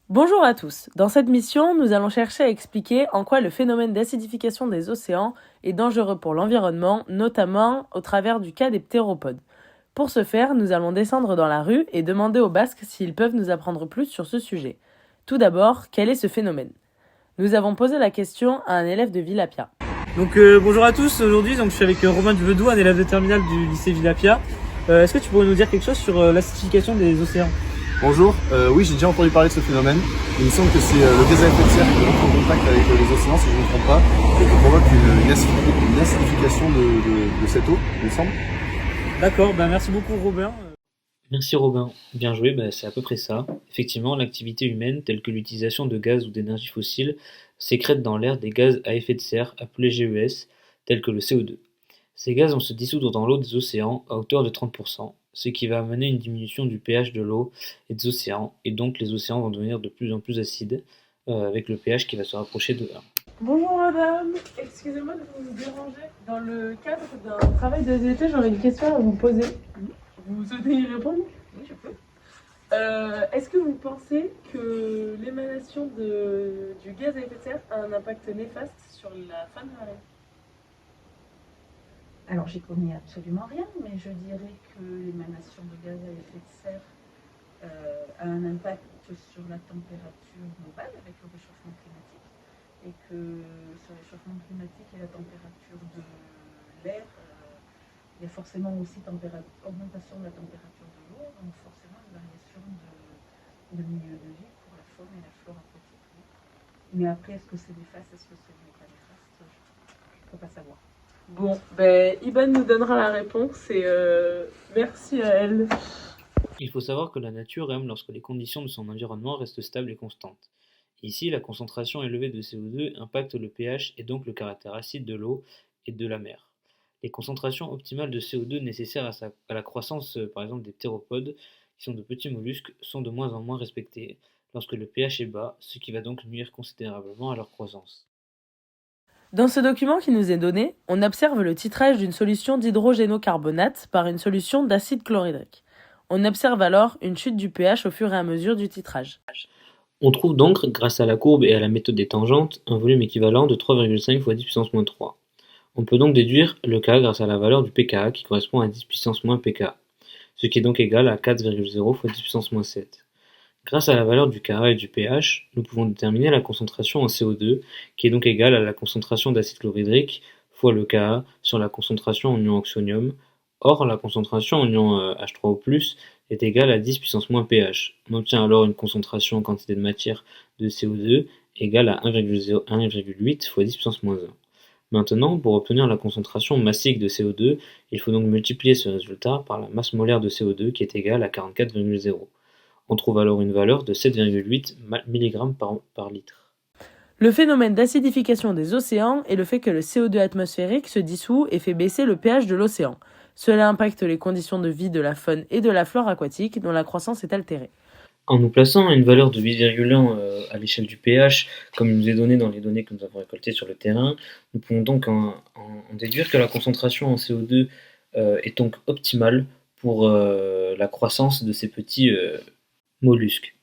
Bonjour à tous. Dans cette mission, nous allons chercher à expliquer en quoi le phénomène d'acidification des océans est dangereux pour l'environnement, notamment au travers du cas des ptéropodes. Pour ce faire, nous allons descendre dans la rue et demander aux Basques s'ils peuvent nous apprendre plus sur ce sujet. Tout d'abord, quel est ce phénomène? Nous avons posé la question à un élève de Villapia. Bonjour à tous, aujourd'hui je suis avec Romain Duvedou, un élève de terminale du lycée Villapia. Est-ce que tu pourrais nous dire quelque chose sur l'acidification des océans? Bonjour, oui j'ai déjà entendu parler de ce phénomène. Il me semble que c'est le gaz à effet de serre qui entre en contact avec les océans, si je ne me trompe pas, et qui provoque une acidification de cette eau, il me semble. D'accord, merci beaucoup Robin. Merci Robin, bien joué, c'est à peu près ça. Effectivement, l'activité humaine, telle que l'utilisation de gaz ou d'énergie fossile, sécrète dans l'air des gaz à effet de serre, appelés GES, tels que le CO2. Ces gaz vont se dissoudre dans l'eau des océans à hauteur de 30%, ce qui va amener une diminution du pH de l'eau et des océans, et donc les océans vont devenir de plus en plus acides, avec le pH qui va se rapprocher de 1. Bonjour madame, excusez-moi de vous déranger. Dans le cadre d'un travail de DUT, j'aurais une question à vous poser. Vous souhaitez y répondre? Oui, je peux. Est-ce que vous pensez que l'émanation du gaz à effet de serre a un impact néfaste sur la faune marine? Alors, j'y connais absolument rien, mais je dirais que l'émanation de gaz à effet de serre a un impact sur la température globale avec le réchauffement climatique, et que ce réchauffement climatique et la température de l'air, il y a forcément aussi augmentation de la température de l'eau, donc forcément une variation de milieu de vie pour la faune et la flore aquatique. Oui. Mais après, est-ce que c'est néfaste, est-ce que c'est pas néfaste, je ne peux pas savoir. Bon, Iban nous donnera la réponse et merci à elle. Il faut savoir que la nature aime lorsque les conditions de son environnement restent stables et constantes. Ici, la concentration élevée de CO2 impacte le pH et donc le caractère acide de l'eau et de la mer. Les concentrations optimales de CO2 nécessaires à la croissance, par exemple des ptéropodes, qui sont de petits mollusques, sont de moins en moins respectées lorsque le pH est bas, ce qui va donc nuire considérablement à leur croissance. Dans ce document qui nous est donné, on observe le titrage d'une solution d'hydrogénocarbonate par une solution d'acide chlorhydrique. On observe alors une chute du pH au fur et à mesure du titrage. On trouve donc, grâce à la courbe et à la méthode des tangentes, un volume équivalent de 3,5 fois 10 puissance moins 3. On peut donc déduire le K grâce à la valeur du pKa qui correspond à 10 puissance moins pK, ce qui est donc égal à 4,0 fois 10 puissance moins 7. Grâce à la valeur du Ka et du pH, nous pouvons déterminer la concentration en CO2, qui est donc égale à la concentration d'acide chlorhydrique fois le Ka sur la concentration en ion oxonium. Or, la concentration en ion H3O+, est égale à 10 puissance moins pH. On obtient alors une concentration en quantité de matière de CO2 égale à 1,8 fois 10 puissance moins 1. Maintenant, pour obtenir la concentration massique de CO2, il faut donc multiplier ce résultat par la masse molaire de CO2 qui est égale à 44,0. On trouve alors une valeur de 7,8 mg par litre. Le phénomène d'acidification des océans est le fait que le CO2 atmosphérique se dissout et fait baisser le pH de l'océan. Cela impacte les conditions de vie de la faune et de la flore aquatique dont la croissance est altérée. En nous plaçant à une valeur de 8,1 à l'échelle du pH, comme il nous est donné dans les données que nous avons récoltées sur le terrain, nous pouvons donc en déduire que la concentration en CO2 est donc optimale pour la croissance de ces petits mollusques.